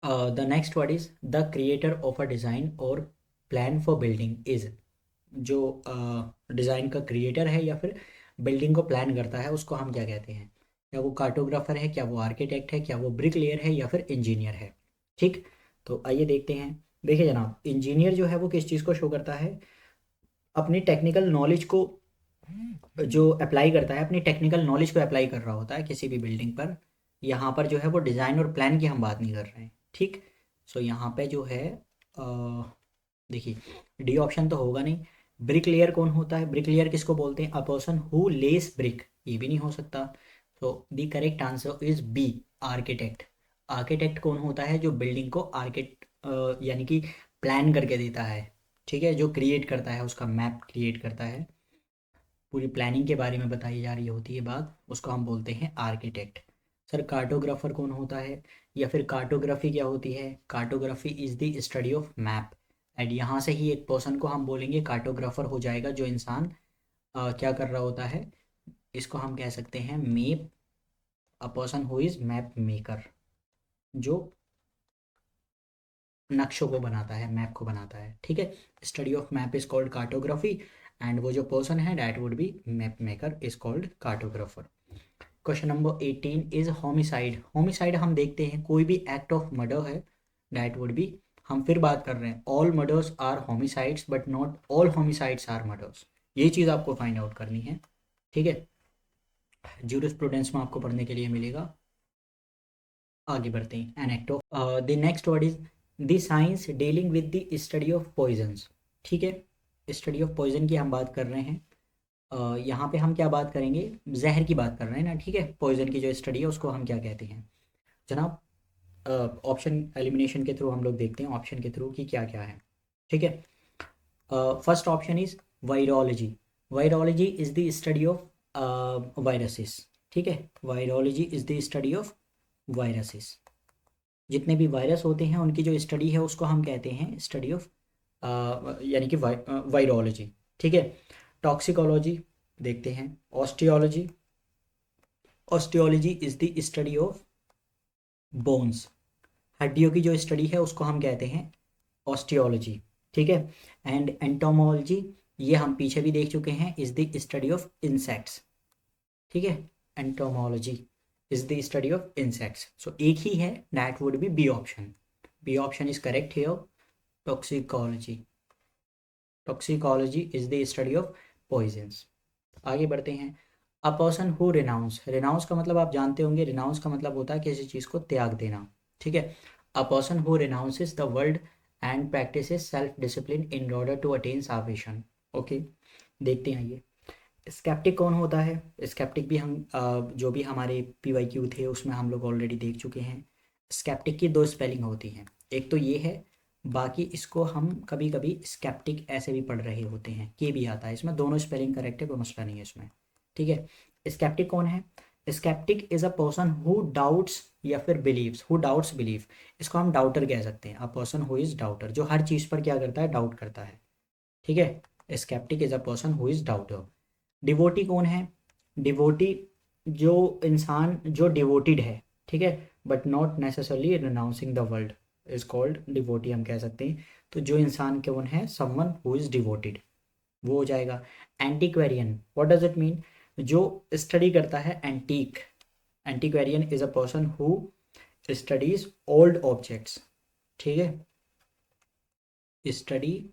the next word is the creator of a design और प्लान फॉर बिल्डिंग इज। जो डिज़ाइन का क्रिएटर है या फिर बिल्डिंग को प्लान करता है उसको हम क्या कहते हैं, क्या वो कार्टोग्राफर है, क्या वो आर्किटेक्ट है, क्या वो ब्रिकलेयर है या फिर इंजीनियर है। ठीक, तो आइए देखते हैं। देखिए जनाब, इंजीनियर जो है वो किस चीज़ को शो करता है, अपनी टेक्निकल नॉलेज को जो अप्लाई करता है, अपनी टेक्निकल नॉलेज को अप्लाई कर रहा होता है किसी भी बिल्डिंग पर। यहाँ पर जो है वो डिज़ाइन और प्लान की हम बात नहीं कर रहे हैं। ठीक, सो यहाँ पे जो है देखिए डी ऑप्शन तो होगा नहीं। ब्रिक लेयर कौन होता है, ब्रिक लेयर किसको बोलते हैं, a person who lays brick, ये भी नहीं हो सकता। तो the correct answer is B, architect. Architect कौन होता है, जो बिल्डिंग को यानी कि प्लान करके देता है। ठीक है, जो क्रिएट करता है, उसका मैप क्रिएट करता है, पूरी प्लानिंग के बारे में बताई जा रही होती है बात, उसको हम बोलते हैं आर्किटेक्ट। सर कार्टोग्राफर कौन होता है, या फिर कार्टोग्राफी क्या होती है, cartography is the study of map. And यहाँ से ही एक पर्सन को हम बोलेंगे कार्टोग्राफर हो जाएगा, जो इंसान क्या कर रहा होता है, इसको हम कह सकते हैं map, a person who is map maker, जो नक्शों को बनाता है, मैप को बनाता है। ठीक है, study of map is called cartography, and वो जो पर्सन है that would be map maker is called cartographer. Question number 18 is homicide. Homicide हम देखते हैं कोई भी एक्ट ऑफ मर्डर है, डैट वुड बी, हम फिर बात कर रहे हैं all murders are homicides but not all homicides are murders. ये चीज़ आपको फाइंड आउट करनी है। ठीक है, जूरिस्प्रूडेंस में आपको पढ़ने के लिए मिलेगा। आगे बढ़ते हैं, an act of the next word is the science dealing with the study of poisons. ठीक है, स्टडी ऑफ पॉइजन की हम बात कर रहे हैं। यहाँ पे हम क्या बात करेंगे, जहर की बात कर रहे हैं ना। ठीक है, पॉइजन की जो स्टडी है उसको हम क्या कहते हैं जनाब। ऑप्शन एलिमिनेशन के थ्रू हम लोग देखते हैं ऑप्शन के थ्रू कि क्या क्या है। ठीक है, first option is virology. Virology is the study of viruses, ठीक है, virology is the study of viruses. जितने भी वायरस होते हैं उनकी जो स्टडी है उसको हम कहते हैं स्टडी ऑफ यानी कि वायरोलॉजी, ठीक है। टॉक्सिकोलॉजी देखते हैं, osteology, osteology is the study of bones, हड्डियों की जो स्टडी है उसको हम कहते हैं ऑस्टियोलॉजी, ठीक है। एंड एंटोमोलॉजी, ये हम पीछे भी देख चुके हैं, is the study of insects, ठीक है। Entomology is the study of insects. So एक ही है, that would be B option, B option is correct here. Toxicology, toxicology is the study of poisons. आगे बढ़ते हैं। A person who renounce, renounce का मतलब आप जानते होंगे, रिनाउंस का मतलब होता है किसी चीज़ को त्याग देना, ठीक है। A person who renounces the world and practises self discipline in order to attain salvation. Okay, देखते हैं ये स्केप्टिक कौन होता है। स्केप्टिक भी हम जो भी हमारे PYQ थे उसमें हम लोग ऑलरेडी देख चुके हैं। स्केप्टिक की दो स्पेलिंग होती हैं, एक तो ये है, बाकी इसको हम कभी कभी स्केप्टिक ऐसे भी पढ़ रहे होते हैं, के भी आता है इसमें, दोनों स्पेलिंग करेक्ट है, कोई मसला नहीं है इसमें, ठीक है। स्केप्टिक कौन है? Sceptic is a person who doubts या फिर बिलीव्स, हु डाउट्स बिलीव, इसको हम डाउटर कह सकते हैं। A person who is daughter, जो हर चीज़ पर क्या करता है, डाउट करता है, ठीक है। Sceptic is a person who is doubter. Devotee कौन है? डिवोटी जो इंसान जो डिवोटेड है, ठीक है, but not necessarily renouncing the world is called devotee, हम कह सकते हैं। तो जो इंसान कौन है? समवन हु इज डिवोटेड, वो हो जाएगा। एंटीक्वेरियन, व्हाट डज इट मीन? जो स्टडी करता है antique, एंटीक्वेरियन is a person who studies old objects, ठीक है, study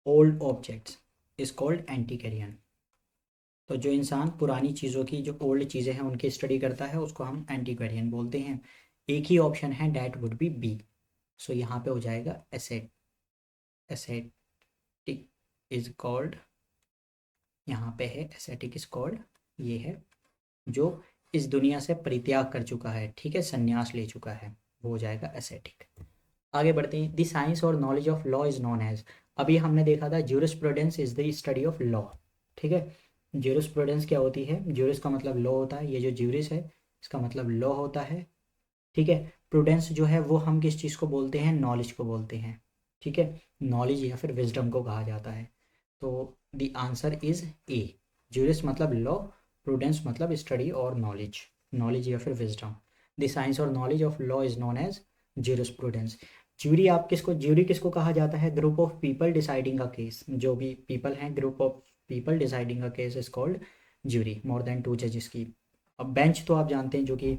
old objects is called एंटीक्वेरियन। तो जो इंसान पुरानी चीज़ों की, जो ओल्ड चीज़ें हैं उनकी स्टडी करता है उसको हम एंटीक्वेरियन बोलते हैं। एक ही ऑप्शन है, डैट वुड बी बी। सो यहाँ पे हो जाएगा एसेट, एसेटिक इज कॉल्ड, यहाँ पे है एसेटिक इज कॉल्ड, ये है जो इस दुनिया से परित्याग कर चुका है, ठीक है, संन्यास ले चुका है, वो हो जाएगा एसेटिक। आगे बढ़ते हैं। द साइंस और knowledge of law is known as, अभी हमने देखा था jurisprudence is the study of law, ठीक है। ज्यूरिस्प्रूडेंस क्या होती है? ज्यूरिस का मतलब लॉ होता है, ये जो ज्यूरिस है इसका मतलब लॉ होता है, ठीक है। प्रूडेंस जो है वो हम किस चीज़ को बोलते हैं? नॉलेज को बोलते हैं, ठीक है, नॉलेज या फिर विजडम को कहा जाता है। तो the answer is A, juris मतलब लॉ, प्रूडेंस मतलब स्टडी और नॉलेज, नॉलेज या फिर विजडम। द साइंस और knowledge of law is known as jurisprudence. Jury आप किसको, ज्यूरी किसको कहा जाता है? Group of people deciding a case, जो भी पीपल हैं, group of people deciding a case is called jury, more than 2 जजेस की। अब बेंच तो आप जानते हैं जो कि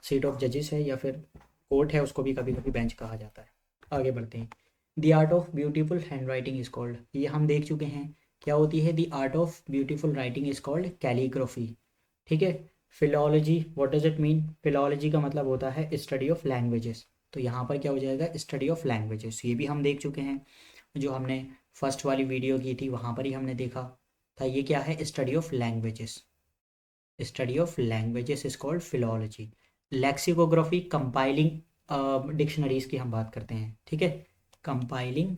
सीट ऑफ जजेस है या फिर कोर्ट है, उसको भी कभी कभी बेंच कहा जाता है। आगे बढ़ते हैं। The art of beautiful hand writing is called, ये हम देख चुके हैं क्या होती है। The art of beautiful writing is called calligraphy, ठीक है। Philology, what does it mean? Philology का मतलब होता है स्टडी ऑफ लैंग्वेजेस, तो यहाँ पर क्या हो जाएगा? स्टडी ऑफ लैंग्वेजेस, ये भी हम देख चुके हैं, जो हमने फर्स्ट वाली वीडियो की थी वहाँ पर ही हमने देखा था। ये क्या है? Study of languages, study of languages is called philology. Lexicography, compiling dictionaries की हम बात करते हैं, ठीक है, कंपाइलिंग,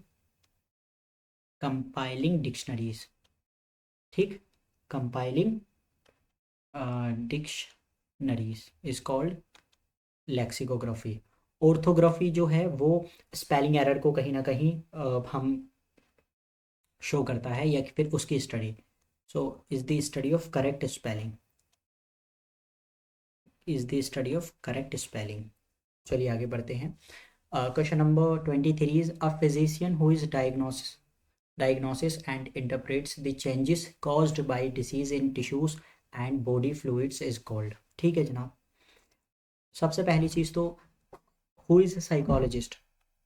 कंपाइलिंग डिक्शनरीज, ठीक, compiling dictionaries is called lexicography. Orthography जो है वो स्पेलिंग एरर को कहीं ना कहीं हम शो करता है या फिर उसकी study. So is the study of correct spelling, is the study of correct spelling. चलिए आगे बढ़ते हैं। Question number 23 is a physician who is diagnosis and interprets the changes caused by disease in tissues and body fluids is called, ठीक है जनाब। सबसे पहली चीज़ तो हु इज़ साइकोलॉजिस्ट,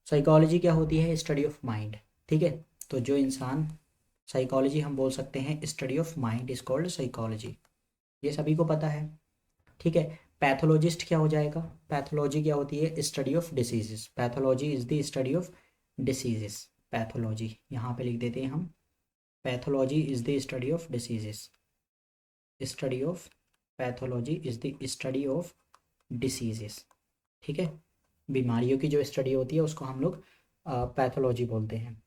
साइकोलॉजी क्या होती है? स्टडी ऑफ माइंड, ठीक है। तो जो इंसान, साइकोलॉजी हम बोल सकते हैं study of mind is called psychology, ये सभी को पता है, ठीक है। पैथोलॉजिस्ट क्या हो जाएगा? पैथोलॉजी क्या होती है? Study of diseases, pathology is the study of diseases, pathology यहाँ पे लिख देते हैं हम, pathology is the study of diseases, study of pathology is the study of diseases, ठीक है। बीमारियों की जो स्टडी होती है उसको हम लोग पैथोलॉजी बोलते हैं।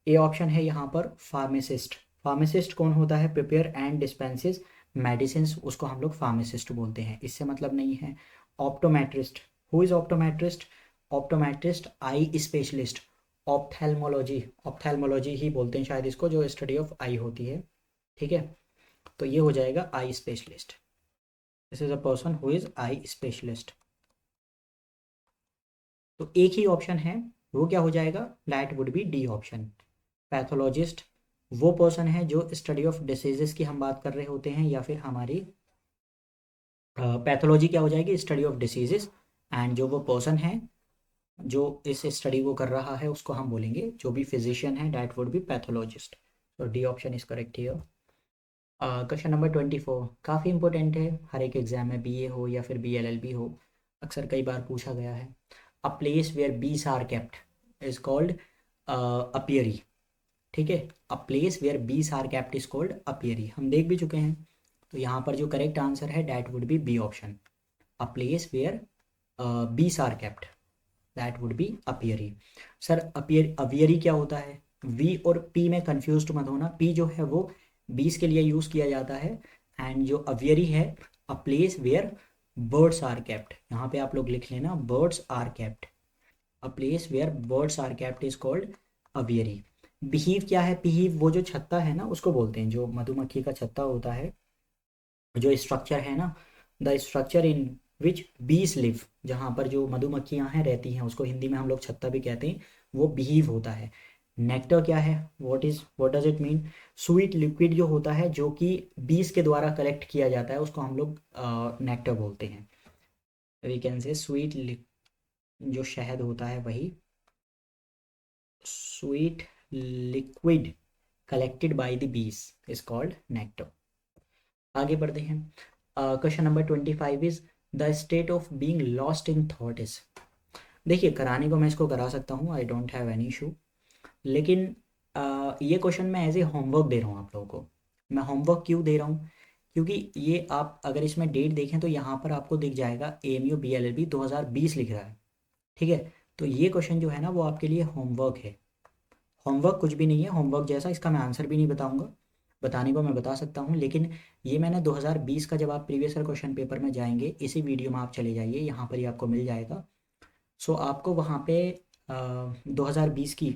ए ऑप्शन है यहाँ पर फार्मासिस्ट, फार्मासिस्ट कौन होता है? प्रिपेयर एंड डिस्पेंसेस मेडिसिन, उसको हम लोग फार्मासिस्ट बोलते हैं, इससे मतलब नहीं है। Optometrist, who is optometrist? Optometrist eye specialist, ophthalmology, ophthalmology ही बोलते हैं शायद इसको, जो स्टडी ऑफ आई होती है, ठीक है। तो ये हो जाएगा eye specialist, this is a person who is eye specialist. तो एक ही ऑप्शन है, वो क्या हो जाएगा? That would B D option. Pathologist वो पर्सन है जो स्टडी ऑफ डिसीजेस की हम बात कर रहे होते हैं, या फिर हमारी पैथोलॉजी क्या हो जाएगी? Study of diseases. एंड जो वो पर्सन है जो इस स्टडी को कर रहा है उसको हम बोलेंगे, जो भी फिजिशियन है, दैट वुड बी पैथोलॉजिस्ट। तो D option is correct here. Question number 24 काफ़ी इंपॉर्टेंट है, हर एक एग्जाम में बीए हो या फिर बीएलएलबी हो, अक्सर कई बार पूछा गया है। A place where bees are kept is called apiary, ठीक है। A place where bees are kept is called apiary, हम देख भी चुके हैं। तो यहाँ पर जो करेक्ट आंसर है that would be B option, a place where bees are kept, that would be apiary. Sir apiary aviary क्या होता है? वी और पी में कंफ्यूज मत होना, पी जो है वो बीस के लिए यूज किया जाता है, एंड जो अवियरी है a place where birds are kept, यहाँ पे आप लोग लिख लेना birds are kept, a place where birds are kept is called aviary. Behave क्या है? बिहीव वो जो छत्ता है ना उसको बोलते हैं, जो मधुमक्खी का छत्ता होता है, जो स्ट्रक्चर है ना, द स्ट्रक्चर इन विच बीस लिव, जहाँ पर जो मधुमक्खियाँ हैं रहती हैं, उसको हिंदी में हम लोग छत्ता भी कहते हैं, वो बिहीव होता है। नेक्टर क्या है? What does it mean? Sweet liquid जो होता है, जो कि बीस के द्वारा कलेक्ट किया जाता है, उसको हम लोग नेक्टर बोलते हैं। वी कैन से स्वीट, जो शहद होता है वही, sweet liquid collected by the बीस इज कॉल्ड नेक्टर। आगे बढ़ते हैं। Question number 25 is the state of being lost in thought is. देखिए कराने को मैं इसको करा सकता हूँ, I don't have any issue, लेकिन ये क्वेश्चन मैं एज ए होमवर्क दे रहा हूँ आप लोगों को। मैं होमवर्क क्यों दे रहा हूँ? क्योंकि ये आप अगर इसमें डेट देखें तो यहाँ पर आपको दिख जाएगा AMU BLLB 2020 लिख रहा है, ठीक है। तो ये क्वेश्चन जो है ना वो आपके लिए होमवर्क है। होमवर्क कुछ भी नहीं है, होमवर्क जैसा इसका मैं आंसर भी नहीं बताऊंगा, बताने को मैं बता सकता हूँ, लेकिन ये मैंने 2020 का, जब आप प्रीवियस ईयर क्वेश्चन पेपर में जाएंगे इसी वीडियो में आप चले जाइए, यहाँ पर ही आपको मिल जाएगा। सो आपको वहाँ पे 2020 की,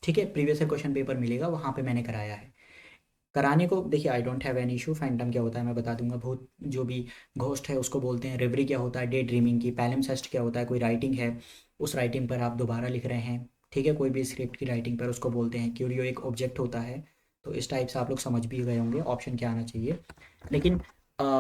ठीक है, प्रीवियस ईयर क्वेश्चन पेपर मिलेगा, वहाँ पे मैंने कराया है। कराने को देखिए I don't have any issue, Phantom क्या होता है मैं बता दूंगा, भूत जो भी घोस्ट है उसको बोलते हैं, रेवरी क्या होता है, डे ड्रीमिंग की, पैलिम्सेस्ट क्या होता है, कोई राइटिंग है उस राइटिंग पर आप दोबारा लिख रहे हैं, ठीक है, कोई भी स्क्रिप्ट की राइटिंग पर उसको बोलते हैं, क्यूरियो एक ऑब्जेक्ट होता है। तो इस टाइप से आप लोग समझ भी गए होंगे ऑप्शन क्या आना चाहिए। लेकिन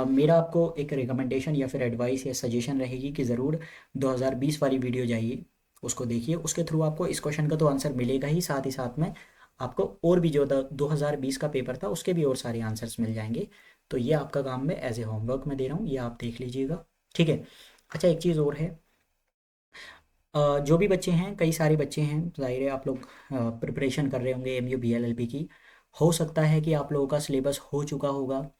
मेरा आपको एक रिकमेंडेशन या फिर एडवाइस या सजेशन रहेगी कि ज़रूर 2020 वाली वीडियो जाइए, उसको देखिए, उसके थ्रू आपको इस क्वेश्चन का तो आंसर मिलेगा ही, साथ ही साथ में आपको और भी जो 2020 का पेपर था उसके भी और सारे आंसर्स मिल जाएंगे। तो ये आपका काम मैं एज ए होमवर्क में दे रहा हूँ, ये आप देख लीजिएगा, ठीक है। अच्छा एक चीज़ और है, जो भी बच्चे हैं, कई सारे बच्चे हैं, जाहिर है आप लोग प्रिपरेशन कर रहे होंगे AMU BLLB की, हो सकता है कि आप लोगों का सिलेबस हो चुका होगा,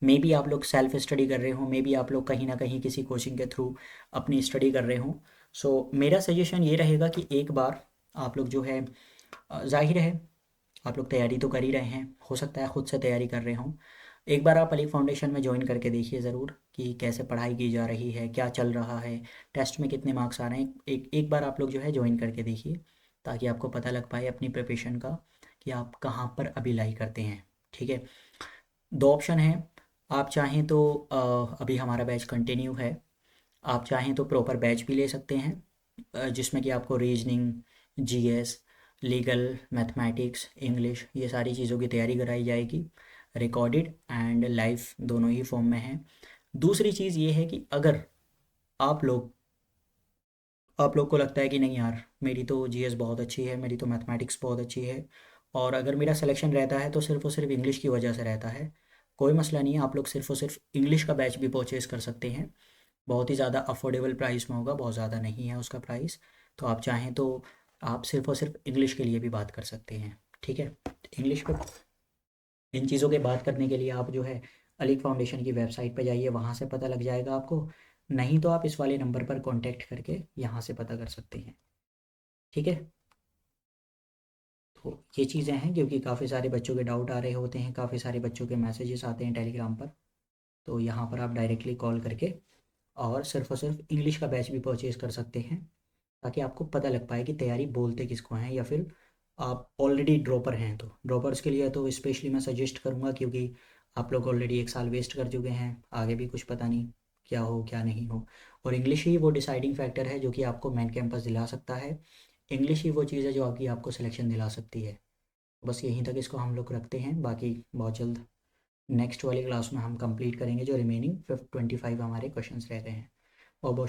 मे बी आप लोग सेल्फ स्टडी कर रहे हो, मे बी आप लोग कहीं ना कहीं किसी कोचिंग के थ्रू अपनी स्टडी कर रहे हो। सो मेरा सजेशन ये रहेगा कि एक बार आप लोग जो है, जाहिर है आप लोग तैयारी तो कर ही रहे हैं, हो सकता है खुद से तैयारी कर रहे हों, एक बार आप अली फाउंडेशन में ज्वाइन करके देखिए ज़रूर कि कैसे पढ़ाई की जा रही है, क्या चल रहा है, टेस्ट में कितने मार्क्स आ रहे हैं, एक एक बार आप लोग जो है ज्वाइन करके देखिए, ताकि आपको पता लग पाए अपनी प्रिपरेशन का कि आप कहाँ पर अभी लाई करते हैं, ठीक है। दो ऑप्शन है, आप चाहें तो अभी हमारा बैच कंटिन्यू है, आप चाहें तो प्रॉपर बैच भी ले सकते हैं, जिसमें कि आपको reasoning, GS, legal, mathematics, English, ये सारी चीज़ों की तैयारी कराई जाएगी, रिकॉर्डेड एंड लाइव दोनों ही फॉर्म में है। दूसरी चीज़ ये है कि अगर आप लोग आप लोग को लगता है कि नहीं यार मेरी तो जीएस बहुत अच्छी है, मेरी तो मैथमेटिक्स बहुत अच्छी है, और अगर मेरा सिलेक्शन रहता है तो सिर्फ और सिर्फ इंग्लिश की वजह से रहता है, कोई मसला नहीं है, आप लोग सिर्फ और सिर्फ इंग्लिश का बैच भी परचेज़ कर सकते हैं, बहुत ही ज़्यादा अफोर्डेबल प्राइस में होगा, बहुत ज़्यादा नहीं है उसका प्राइस। तो आप चाहें तो आप सिर्फ और सिर्फ इंग्लिश के लिए भी बात कर सकते हैं, ठीक है। इंग्लिश पे इन चीज़ों के बात करने के लिए आप जो है अलीग फाउंडेशन की वेबसाइट पर जाइए, वहाँ से पता लग जाएगा आपको, नहीं तो आप इस वाले नंबर पर कॉन्टैक्ट करके यहाँ से पता कर सकते हैं, ठीक है। तो ये चीज़ें हैं, क्योंकि काफ़ी सारे बच्चों के डाउट आ रहे होते हैं, काफ़ी सारे बच्चों के मैसेजेस आते हैं टेलीग्राम पर। तो यहाँ पर आप डायरेक्टली कॉल करके और सिर्फ इंग्लिश का बैच भी परचेज़ कर सकते हैं, ताकि आपको पता लग पाए कि तैयारी बोलते किसको हैं, या फिर आप ऑलरेडी ड्रॉपर हैं। तो ड्रॉपर्स के लिए तो स्पेशली मैं सजेस्ट करूँगा, क्योंकि आप लोग ऑलरेडी 1 साल वेस्ट कर चुके हैं, आगे भी कुछ पता नहीं क्या हो क्या नहीं हो। और इंग्लिश ही वो डिसाइडिंग फैक्टर है जो कि आपको मेन कैंपस दिला सकता है। इंग्लिश ही वो चीज़ है जो आपको सिलेक्शन दिला सकती है। बस यहीं तक इसको हम लोग रखते हैं, बाकी बहुत जल्द नेक्स्ट वाली क्लास में हम कंप्लीट करेंगे जो रिमेनिंग 25 हमारे क्वेश्चंस रहते हैं। और बहुत